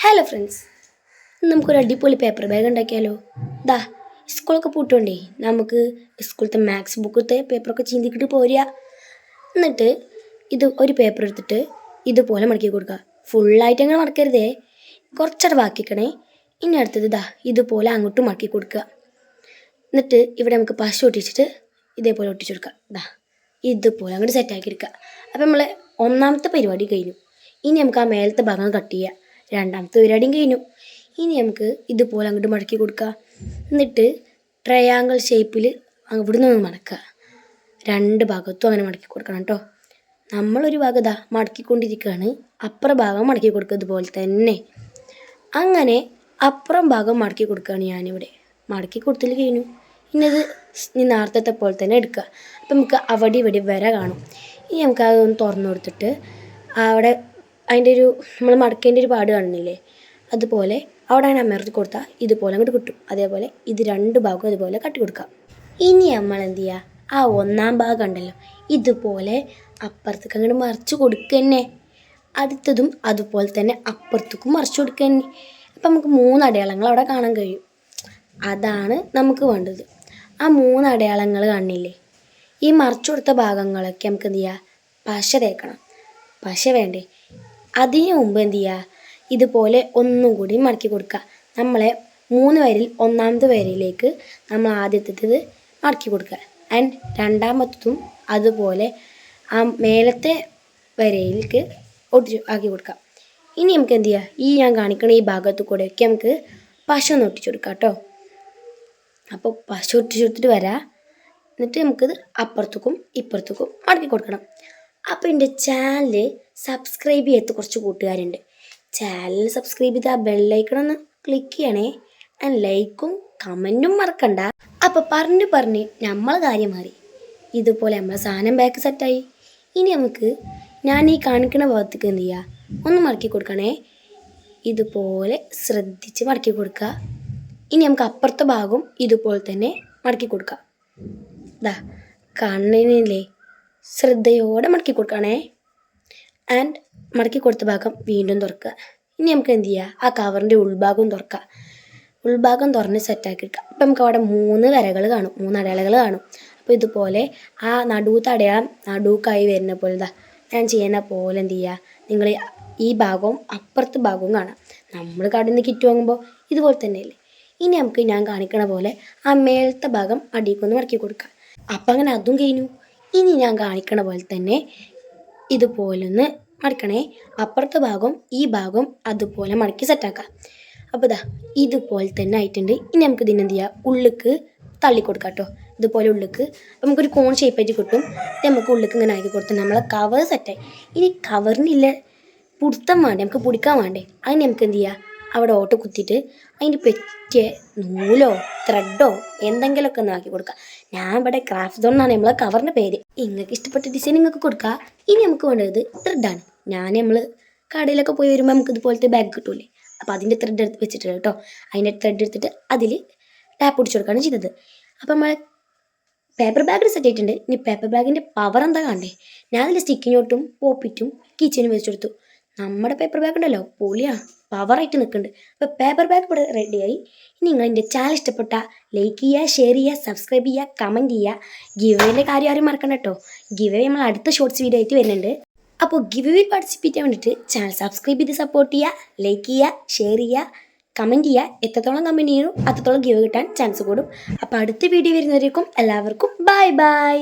Hello friends, നമുക്കൊരു അടിപൊളി paper bag ഉണ്ടാക്കിയാലോ? ദാ സ്കൂളൊക്കെ പൂട്ടുകൊണ്ടേ നമുക്ക് സ്കൂളത്തെ മാത്സ് ബുക്കത്തെ പേപ്പറൊക്കെ ചീന്തിക്കിട്ട് പോരുക. എന്നിട്ട് ഇത് ഒരു പേപ്പർ എടുത്തിട്ട് ഇതുപോലെ മടക്കി കൊടുക്കുക. ഫുള്ളായിട്ട് അങ്ങനെ മടക്കരുതേ, കുറച്ചവിടെ ബാക്കിക്കണേ. ഇനി അടുത്തത് ഇതുപോലെ അങ്ങോട്ടും മടക്കി കൊടുക്കുക. എന്നിട്ട് ഇവിടെ നമുക്ക് പശ ഒട്ടിച്ചിട്ട് ഇതേപോലെ ഒട്ടിച്ചു കൊടുക്കുക. ഇതുപോലെ അങ്ങോട്ട് സെറ്റാക്കി എടുക്കുക. അപ്പം നമ്മളെ ഒന്നാമത്തെ പരിപാടി കഴിഞ്ഞു. ഇനി നമുക്ക് ആ മേലത്തെ ഭാഗം കട്ട് ചെയ്യുക. രണ്ടാമത്തെ പരിപാടിയും കഴിഞ്ഞു. ഇനി നമുക്ക് ഇതുപോലെ അങ്ങോട്ട് മടക്കി കൊടുക്കുക. എന്നിട്ട് ട്രയാങ്കിൾ ഷേപ്പിൽ ഇവിടെ നിന്ന് മടക്കുക. രണ്ട് ഭാഗത്തും അങ്ങനെ മടക്കി കൊടുക്കണം കേട്ടോ. നമ്മളൊരു ഭാഗം മടക്കിക്കൊണ്ടിരിക്കുകയാണ്, അപ്പുറം ഭാഗം മടക്കി കൊടുക്കുക ഇതുപോലെ തന്നെ. അങ്ങനെ അപ്പുറം ഭാഗം മടക്കി കൊടുക്കുകയാണ് ഞാനിവിടെ. മടക്കി കൊടുത്തിൽ കഴിഞ്ഞു. ഇന്നത് നേരത്തെ പോലെ തന്നെ എടുക്കുക. അപ്പം നമുക്ക് അവിടെ ഇവിടെ വര കാണും. ഇനി നമുക്ക് അതൊന്ന് തുറന്നു കൊടുത്തിട്ട് അവിടെ അതിൻ്റെ നമ്മൾ മടക്കേൻ്റെ ഒരു പാട് കാണുന്നില്ലേ, അതുപോലെ അവിടെ അങ്ങനെ അമർത്തി കൊടുത്താൽ ഇതുപോലെ അങ്ങോട്ട് കിട്ടും. അതേപോലെ ഇത് രണ്ട് ഭാഗവും ഇതുപോലെ കട്ടി കൊടുക്കാം. ഇനി നമ്മൾ എന്ത് ചെയ്യുക, ആ ഒന്നാം ഭാഗം ഉണ്ടല്ലോ ഇതുപോലെ അപ്പുറത്തേക്ക് അങ്ങോട്ട് മറിച്ച് കൊടുക്കുക തന്നെ. അടുത്തതും അതുപോലെ തന്നെ അപ്പുറത്തേക്കും മറിച്ച് കൊടുക്കുക തന്നെ. അപ്പം നമുക്ക് 3 അടയാളങ്ങൾ അവിടെ കാണാൻ കഴിയും. അതാണ് നമുക്ക് വേണ്ടത്. ആ 3 അടയാളങ്ങൾ കാണില്ലേ, ഈ മറിച്ച് കൊടുത്ത ഭാഗങ്ങളൊക്കെ നമുക്ക് എന്ത് ചെയ്യുക, പശ തേക്കണം. പശ വേണ്ടേ? അതിന് മുമ്പ് എന്ത് ചെയ്യുക, ഇതുപോലെ ഒന്നും കൂടി മടക്കി കൊടുക്കുക. നമ്മളെ 3 വരയിൽ ഒന്നാമത്തെ വരയിലേക്ക് നമ്മൾ ആദ്യത്തേത് മടക്കി കൊടുക്കുക. ആൻഡ് രണ്ടാമത്തതും അതുപോലെ ആ മേലത്തെ വരയിലേക്ക് ആക്കി കൊടുക്കുക. ഇനി നമുക്ക് എന്ത് ചെയ്യുക, ഈ ഞാൻ കാണിക്കണ ഈ ഭാഗത്തു കൂടെയൊക്കെ നമുക്ക് പശ ഒന്ന് ഒട്ടിച്ചു കൊടുക്കാം കേട്ടോ. അപ്പോൾ പശ ഒട്ടിച്ചു കൊടുത്തിട്ട് വരാം. എന്നിട്ട് നമുക്കിത് അപ്പുറത്തേക്കും ഇപ്പുറത്തേക്കും മടക്കി കൊടുക്കണം. അപ്പോൾ എൻ്റെ ചാനൽ സബ്സ്ക്രൈബ് ചെയ്യാത്ത കുറച്ച് കൂട്ടുകാരുണ്ട്. ചാനൽ സബ്സ്ക്രൈബ് ചെയ്ത് ആ ബെല്ലൈക്കണൊന്ന് ക്ലിക്ക് ചെയ്യണേ. ആൻഡ് ലൈക്കും കമൻറ്റും മറക്കണ്ട. അപ്പോൾ പറഞ്ഞ് നമ്മളെ കാര്യം മാറി. ഇതുപോലെ നമ്മളെ സാധനം ബാക്ക് സെറ്റായി. ഇനി നമുക്ക് ഞാൻ ഈ കാണിക്കുന്ന ഭാഗത്തേക്ക് എന്ത് ചെയ്യുക, ഒന്ന് മടക്കി കൊടുക്കണേ. ഇതുപോലെ ശ്രദ്ധിച്ച് മടക്കി കൊടുക്കുക. ഇനി നമുക്ക് അപ്പുറത്തെ ഭാഗം ഇതുപോലെ തന്നെ മടക്കി കൊടുക്കുക. കണ്ണിനില്ലേ, ശ്രദ്ധയോടെ മടക്കി കൊടുക്കണേ. ആൻഡ് മടക്കി കൊടുത്ത ഭാഗം വീണ്ടും തുറക്കുക. ഇനി നമുക്ക് എന്ത് ചെയ്യുക, ആ കവറിൻ്റെ ഉൾഭാഗം തുറക്കുക. ഉൾഭാഗം തുറന്ന് സെറ്റാക്കി എടുക്കുക. അപ്പം നമുക്ക് അവിടെ 3 വരകൾ കാണും, 3 അടയാളങ്ങൾ കാണും. അപ്പോൾ ഇതുപോലെ ആ നടുവത്തെ അടയാളം നടുക്കായി വരുന്ന പോലെ ഞാൻ ചെയ്യുന്ന പോലെ എന്ത് ചെയ്യുക, നിങ്ങൾ ഈ ഭാഗവും അപ്പുറത്തെ ഭാഗവും കാണാം. നമ്മൾ കടയിൽ നിന്ന് കിറ്റ് വാങ്ങുമ്പോൾ ഇതുപോലെ തന്നെയല്ലേ. ഇനി നമുക്ക് ഞാൻ കാണിക്കണ പോലെ ആ മേലത്തെ ഭാഗം അടിക്കൊന്ന് മടക്കി കൊടുക്കുക. അപ്പം അങ്ങനെ അതും കഴിഞ്ഞു. ഇനി ഞാൻ കാണിക്കണ പോലെ തന്നെ ഇതുപോലെ ഒന്ന് മടക്കണേ. അപ്പുറത്തെ ഭാഗം ഈ ഭാഗം അതുപോലെ മടക്കി സെറ്റാക്കാം. അപ്പോൾ ഇതുപോലെ തന്നെ ആയിട്ടുണ്ട്. ഇനി നമുക്ക് ഇതിനെന്ത് ചെയ്യുക, ഉള്ളിക്ക് തള്ളി കൊടുക്കാം കേട്ടോ. ഇതുപോലെ ഉള്ളിക്ക് അപ്പം നമുക്കൊരു കോൺ ഷേപ്പായിട്ട് കിട്ടും. നമുക്ക് ഉള്ളിക്ക് ഇങ്ങനെ ആക്കി കൊടുത്ത് നമ്മളെ കവർ സെറ്റായി. ഇനി കവറിനില്ല പിടുത്തം വേണ്ടേ, നമുക്ക് പിടിക്കാൻ വേണ്ടേ, അതിന് നമുക്ക് എന്ത് ചെയ്യുക, അവിടെ ഓട്ട കുത്തിയിട്ട് അതിൻ്റെ പറ്റിയ നൂലോ ത്രെഡോ എന്തെങ്കിലുമൊക്കെ ഒന്ന് ആക്കി കൊടുക്കുക. ഞാൻ ഇവിടെ ക്രാഫ്റ്റ് സോണെന്നാണ് നമ്മളെ കവറിൻ്റെ പേര്. നിങ്ങൾക്ക് ഇഷ്ടപ്പെട്ട ഡിസൈൻ നിങ്ങൾക്ക് കൊടുക്കുക. ഇനി നമുക്ക് വേണ്ടത് ത്രെഡാണ്. നമ്മൾ കടയിലൊക്കെ പോയി വരുമ്പോൾ നമുക്ക് ഇതുപോലത്തെ ബാഗ് കിട്ടൂലേ, അപ്പോൾ അതിൻ്റെ ത്രെഡ് എടുത്ത് വെച്ചിട്ടുണ്ട് കേട്ടോ. അതിൻ്റെ ത്രെഡ് എടുത്തിട്ട് അതിൽ ടാപ്പ് പിടിച്ചു കൊടുക്കുകയാണ് ചെയ്തത്. അപ്പോൾ നമ്മളെ പേപ്പർ ബാഗ് സെറ്റ് ആയിട്ടുണ്ട്. ഇനി പേപ്പർ ബാഗിൻ്റെ പവർ എന്താ കണ്ടേ, ഞാൻ അതിൽ സ്റ്റിക്കിങ്ങോട്ടും പോപ്പിറ്റും കിച്ചനും വെച്ച് കൊടുത്തു. നമ്മുടെ പേപ്പർ ബാഗ് ഉണ്ടല്ലോ പൊളിയാ, പവറായിട്ട് നിൽക്കുന്നുണ്ട്. അപ്പോൾ പേപ്പർ ബാഗ് ഇവിടെ റെഡിയായി. ഇനി നിങ്ങൾ എൻ്റെ ചാനൽ ഇഷ്ടപ്പെട്ട ലൈക്ക് ചെയ്യുക, ഷെയർ ചെയ്യുക, സബ്സ്ക്രൈബ് ചെയ്യുക, കമൻറ്റ് ചെയ്യുക. ഗിവേൻ്റെ കാര്യം ആരും മറക്കണ്ട കേട്ടോ. ഗിവേ നമ്മൾ അടുത്ത ഷോർട്സ് വീഡിയോ ആയിട്ട് വരുന്നുണ്ട്. അപ്പോൾ ഗിവേയിൽ പാർട്ടിസിപ്പേറ്റ് ചെയ്യാൻ വേണ്ടിയിട്ട് ചാനൽ സബ്സ്ക്രൈബ് ചെയ്ത് സപ്പോർട്ട് ചെയ്യുക, ലൈക്ക് ചെയ്യുക, ഷെയർ ചെയ്യുക, കമൻറ്റ് ചെയ്യുക. എത്രത്തോളം കമൻറ്റ് ചെയ്യണം അത്രത്തോളം ഗിവ് കിട്ടാൻ ചാൻസ് കൂടും. അപ്പോൾ അടുത്ത വീഡിയോ വരുന്നവരേക്കും എല്ലാവർക്കും ബൈ ബൈ.